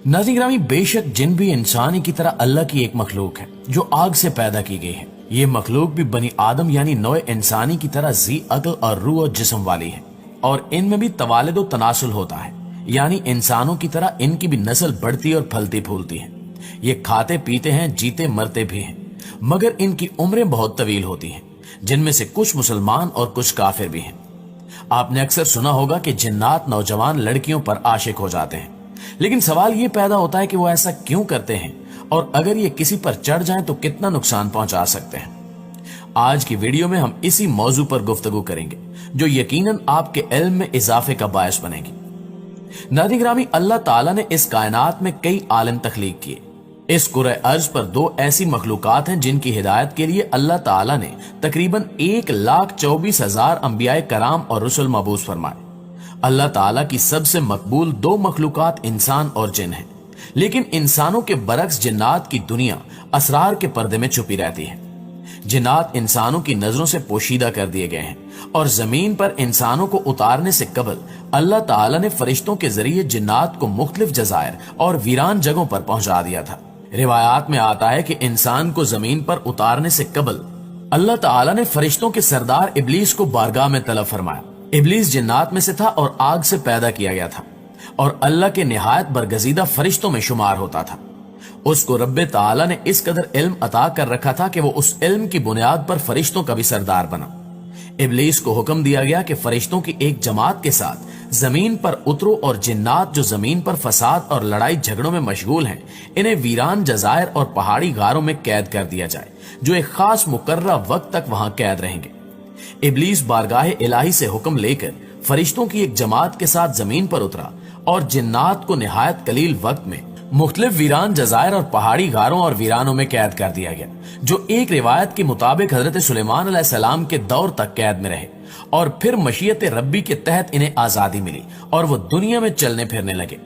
नाज़रीन ग्रामी, बेशक जिन भी इंसानी की तरह अल्लाह की एक मखलूक है जो आग से पैदा की गई है। ये मखलूक भी बनी आदम यानी नौए इंसानी की तरह जी अक्ल और रूह और जिस्म वाली है, और इनमें भी तवालिद और तनासुल होता है, यानी इंसानों की तरह इनकी भी नस्ल बढ़ती और फलती फूलती है। ये खाते पीते हैं, जीते मरते भी हैं, मगर इनकी उम्रें बहुत तवील होती हैं, जिनमें से कुछ मुसलमान और कुछ काफिर भी हैं। आपने अक्सर सुना होगा कि जिन्नात नौजवान लड़कियों पर आशिक हो जाते हैं, लेकिन सवाल ये पैदा होता है कि वो ऐसा क्यों करते हैं, और अगर ये किसी पर चढ़ जाएं तो कितना नुकसान पहुंचा सकते हैं। आज की वीडियो में हम इसी मौजू पर गुफ्तगू करेंगे जो यकीनन आपके इल्म में इजाफे का बायस बनेगी। नाज़रीन ग्रामी, अल्लाह ताला ने इस कायनात में कई आलिम तख्लीक किए। इस कुरे अर्ज पर दो ऐसी मखलूकात हैं जिनकी हिदायत के लिए अल्लाह ताला ने तकरीबन 1,24,000 अंबियाए कराम और रसूल मबूस फरमाए। अल्लाह ताला की सबसे मकबूल दो मखलूकात इंसान और जिन हैं, लेकिन इंसानों के बरक्स जिन्नात की दुनिया असरार के पर्दे में छुपी रहती है। जिन्नात इंसानों की नजरों से पोशीदा कर दिए गए हैं, और जमीन पर इंसानों को उतारने से कबल अल्लाह ताला ने फरिश्तों के जरिए जिन्नात को मुख्तलिफ जजायर और वीरान जगहों पर पहुंचा दिया था। रिवायात में आता है कि इंसान को जमीन पर उतारने से कबल अल्लाह ताला ने फरिश्तों के सरदार इब्लीस को बारगाह में तलब फरमाया। इब्लीस जिन्नात में से था और आग से पैदा किया गया था, और अल्लाह के निहायत बरगजीदा फरिश्तों में शुमार होता था। उसको रब्बे ताला ने इस कदर इल्म अता कर रखा था कि वो उस इल्म की बुनियाद पर फरिश्तों का भी सरदार बना। इब्लीस को हुक्म दिया गया कि फरिश्तों की एक जमात के साथ जमीन पर उतरो, और जिन्नात जो जमीन पर फसाद और लड़ाई झगड़ों में मशगूल हैं, इन्हें वीरान जजायर और पहाड़ी गारों में कैद कर दिया जाए, जो एक खास मुकर्रर वक्त तक वहां कैद रहेंगे। इब्लीस बारगाह इलाही से हुक्म लेकर फरिश्तों की एक जमात के साथ जमीन पर उतरा, और जिन्नात को निहायत कलील वक्त में मुख्तलिफ वीरान जजायर और पहाड़ी गारों और वीरानों में कैद कर दिया गया, जो एक रिवायत के मुताबिक हजरत सुलेमान अलैहिस्सलाम के दौर तक कैद में रहे, और फिर मशीयत रब्बी के तहत इन्हें आजादी मिली और वो दुनिया में चलने फिरने लगे।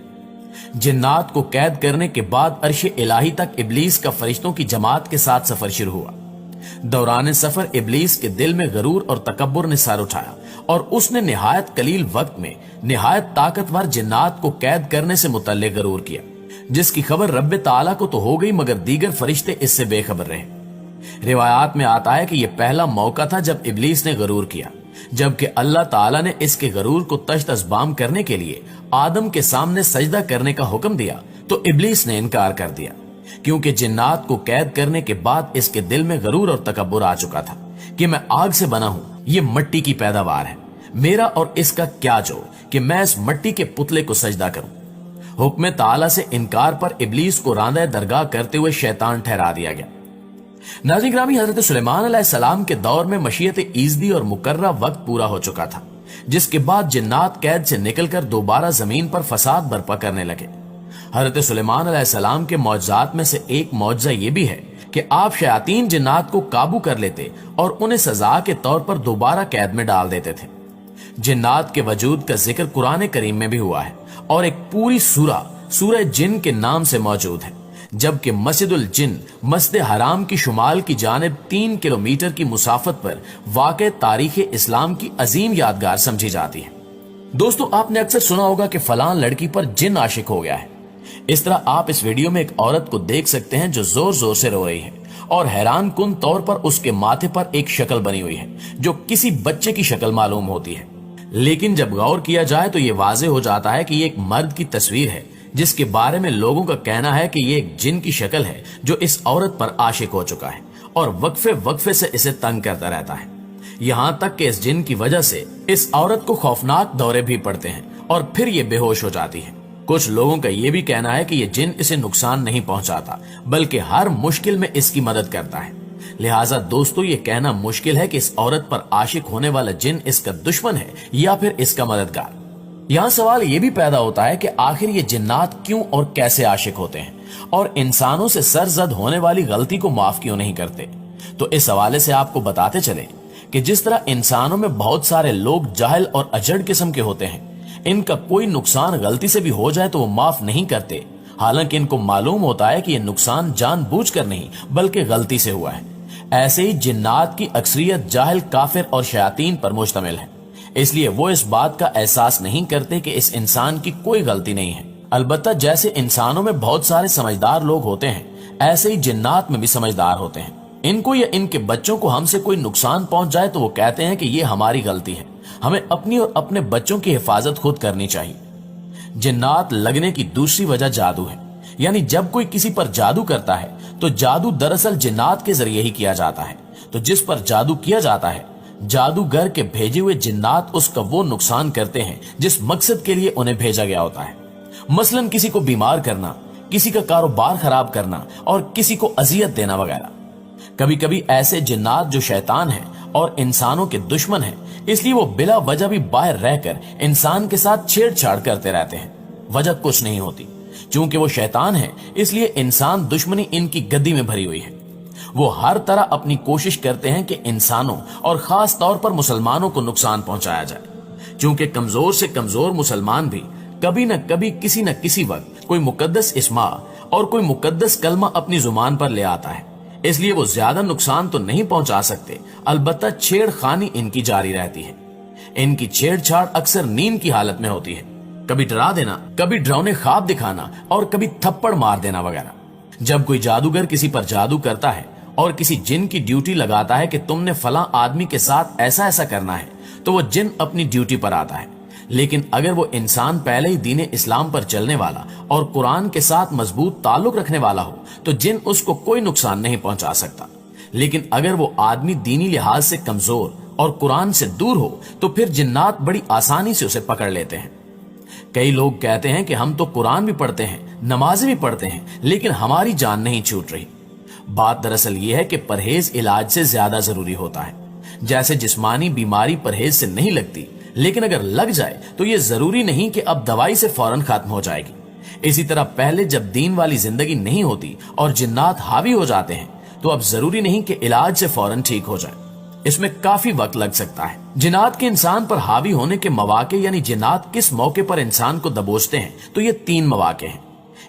जिन्नात को कैद करने के बाद अर्श इलाही तक इब्लीस का फरिश्तों की जमात के साथ सफर शुरू हुआ। दौरान सफर इब्लीस के दिल में गरूर और तकब्बुर ने सर उठाया, और उसने निहायत कलील वक्त में निहायत ताकतवर जिन्नात को कैद करने से मुतल्लिक गरूर किया, जिसकी खबर रब्बे ताला को तो हो गई, मगर दीगर फरिश्ते इससे बेखबर रहे। रिवायात में आता है कि यह पहला मौका था जब इब्लीस ने गरूर किया, जबकि अल्लाह ताला ने इसके गरूर को तश्त अज़बाम करने के लिए आदम के सामने सजदा करने का हुक्म दिया, तो इब्लीस ने इनकार कर दिया, क्योंकि जिन्नात को कैद करने के बाद इसके दिल में गरूर और तकब्बुर आ चुका था कि मैं आग से बना हूं, ये मिट्टी की पैदावार है, मेरा और इसका क्या जोड़ कि मैं इस मिट्टी के पुतले को सजदा करूं। हुक्म ताला से इनकार पर इब्लीस को रांदा दरगाह करते हुए शैतान ठहरा दिया गया। नाज़रीन ग्रामी, हजरत सुलेमान अलैहिस्सलाम के दौर में मशीयत ईज़दी और मुकर्रर वक्त पूरा हो चुका था, जिसके बाद जिन्नात कैद से निकलकर दोबारा जमीन पर फसाद बर्पा करने लगे। हजरत सुलेमान अलैहिस्सलाम के मौजज़ात में से एक मौजज़ा ये भी है कि आप शयातीन जिन्नात को काबू कर लेते और उन्हें सजा के तौर पर दोबारा कैद में डाल देते थे। जिन्नात के वजूद का जिक्र कुरान करीम में भी हुआ है, और एक पूरी सूरह जिन के नाम से मौजूद है, जबकि मस्जिदुल जिन मस्जिद हराम की शुमाल की जानिब 3 किलोमीटर की मुसाफत पर वाक़ तारीख इस्लाम की अजीम यादगार समझी जाती है। दोस्तों, आपने अक्सर सुना होगा कि फलां लड़की पर जिन आशिक हो गया है। इस तरह आप इस वीडियो में एक औरत को देख सकते हैं जो जोर जोर से रो रही है, और हैरान कुन तौर पर उसके माथे पर एक शक्ल बनी हुई है जो किसी बच्चे की शक्ल मालूम होती है, लेकिन जब गौर किया जाए तो ये वाजे हो जाता है कि ये एक मर्द की तस्वीर है, जिसके बारे में लोगों का कहना है कि ये एक जिन की शक्ल है जो इस औरत पर आशिक हो चुका है और वक्फे वक्फे से इसे तंग करता रहता है। यहाँ तक कि इस जिन की वजह से इस औरत को खौफनाक दौरे भी पड़ते हैं और फिर ये बेहोश हो जाती है। कुछ लोगों का यह भी कहना है कि ये जिन इसे नुकसान नहीं पहुंचाता, बल्कि हर मुश्किल में इसकी मदद करता है। लिहाजा दोस्तों, ये कहना मुश्किल है कि इस औरत पर आशिक होने वाला जिन इसका दुश्मन है या फिर इसका मददगार। यहाँ सवाल ये भी पैदा होता है कि आखिर ये जिन्नात क्यों और कैसे आशिक होते हैं, और इंसानों से सरजद होने वाली गलती को माफ क्यों नहीं करते। तो इस हवाले से आपको बताते चले कि जिस तरह इंसानों में बहुत सारे लोग जाहिल और अजड़ किस्म के होते हैं, इनका कोई नुकसान गलती से भी हो जाए तो वो माफ नहीं करते, हालांकि इनको मालूम होता है कि यह नुकसान जानबूझकर नहीं बल्कि गलती से हुआ है। ऐसे ही जिन्नात की अक्सरियत जाहिल, काफिर और शयातीन पर मुश्तमिल है, इसलिए वो इस बात का एहसास नहीं करते कि इस इंसान की कोई गलती नहीं है। अलबत्ता जैसे इंसानों में बहुत सारे समझदार लोग होते हैं, ऐसे ही जिन्नात में भी समझदार होते हैं। इनको या इनके बच्चों को हमसे कोई नुकसान पहुंच जाए तो वो कहते हैं कि ये हमारी गलती है, हमें अपनी और अपने बच्चों की हिफाजत खुद करनी चाहिए। जिन्नात लगने की दूसरी वजह जादू है, यानी जब कोई किसी पर जादू करता है तो जादू दरअसल जिन्नात के जरिए ही किया जाता है। तो जिस पर जादू किया जाता है, जादूगर के भेजे हुए जिन्नात उसका वो नुकसान करते हैं जिस मकसद के लिए उन्हें भेजा गया होता है। मसलन किसी को बीमार करना, किसी का कारोबार खराब करना और किसी को अजियत देना वगैरह। कभी कभी ऐसे जिन्नात जो शैतान हैं और इंसानों के दुश्मन हैं, इसलिए वो बिला वजह भी बाहर रहकर इंसान के साथ छेड़छाड़ करते रहते हैं। वजह कुछ नहीं होती, चूंकि वो शैतान है इसलिए इंसान दुश्मनी इनकी गद्दी में भरी हुई है। वो हर तरह अपनी कोशिश करते हैं कि इंसानों और खास तौर पर मुसलमानों को नुकसान पहुंचाया जाए, क्योंकि कमजोर से कमजोर मुसलमान भी कभी न कभी किसी न किसी वक्त कोई मुकद्दस इस्मा और कोई मुकद्दस कलमा अपनी जुबान पर ले आता है। इसलिए वो ज्यादा नुकसान तो नहीं पहुंचा सकते, अलबत्ता छेड़खानी इनकी जारी रहती है। इनकी छेड़छाड़ अक्सर नींद की हालत में होती है, कभी डरा देना, कभी डरावने ख्वाब दिखाना और कभी थप्पड़ मार देना वगैरह। जब कोई जादूगर किसी पर जादू करता है और किसी जिन की ड्यूटी लगाता है कि तुमने फलां आदमी के साथ ऐसा ऐसा करना है, तो वो जिन अपनी ड्यूटी पर आता है। लेकिन अगर वो इंसान पहले ही दीन इस्लाम पर चलने वाला और कुरान के साथ मजबूत ताल्लुक रखने वाला हो तो जिन उसको कोई नुकसान नहीं पहुंचा सकता। लेकिन अगर वो आदमी दीनी लिहाज से कमजोर और कुरान से दूर हो तो फिर जिन्नात बड़ी आसानी से उसे पकड़ लेते हैं। कई लोग कहते हैं कि हम तो कुरान भी पढ़ते हैं, नमाजें भी पढ़ते हैं, लेकिन हमारी जान नहीं छूट रही। बात दरअसल ये है कि परहेज इलाज से ज्यादा जरूरी होता है। जैसे जिस्मानी बीमारी परहेज से नहीं लगती, लेकिन अगर लग जाए तो ये जरूरी नहीं कि अब दवाई से फौरन खत्म हो जाएगी। इसी तरह पहले जब दीन वाली जिंदगी नहीं होती और जिन्नात हावी हो जाते हैं तो अब जरूरी नहीं कि इलाज से फौरन ठीक हो जाए, इसमें काफी वक्त लग सकता है। जिन्नात के इंसान पर हावी होने के मौके यानी जिन्नात किस मौके पर इंसान को दबोचते हैं, तो ये 3 मौके हैं।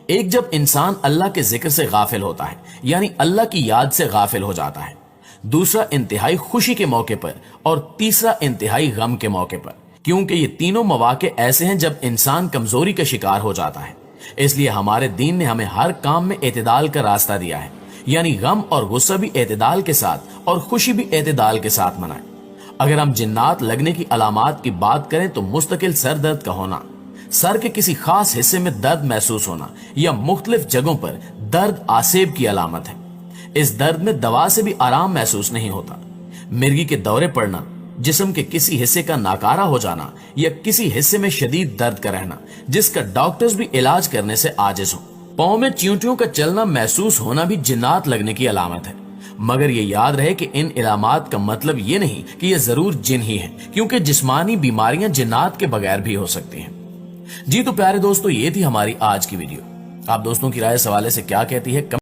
एक, जब इंसान अल्लाह के जिक्र से गाफिल होता है, यानी अल्लाह की याद से गाफिल हो जाता है। दूसरा, इंतहाई खुशी के मौके पर, और तीसरा, इंतहाई गम के मौके पर। क्योंकि ये तीनों मौके ऐसे हैं जब इंसान कमजोरी का शिकार हो जाता है। इसलिए हमारे दीन ने हमें हर काम में एतदाल का रास्ता दिया है, यानी गम और गुस्सा भी एतदाल के साथ और खुशी भी एतदाल के साथ मनाएं। अगर हम जिन्नात लगने की अलामात की बात करें तो मुस्तकिल सर दर्द का होना, सर के किसी खास हिस्से में दर्द महसूस होना या मुख्तलिफ जगहों पर दर्द आसेब की अलामत है। इस दर्द में दवा से भी आराम महसूस नहीं होता। मिर्गी के दौरे पड़ना, जिस्म के किसी हिस्से का नाकारा हो जाना या किसी हिस्से में शदीद दर्द का रहना जिसका डॉक्टर्स भी इलाज करने से आजिज हो। पांव में चींटियों का चलना महसूस होना भी जिन्नात लगने की अलामत है। मगर ये याद रहे कि इन इलामात का मतलब ये नहीं कि ये जरूर जिन ही है, क्योंकि जिस्मानी बीमारियां जिन्नात के बगैर भी हो सकती हैं। जी तो प्यारे दोस्तों, ये थी हमारी आज की वीडियो। आप दोस्तों की राय इस हवाले से क्या कहती है?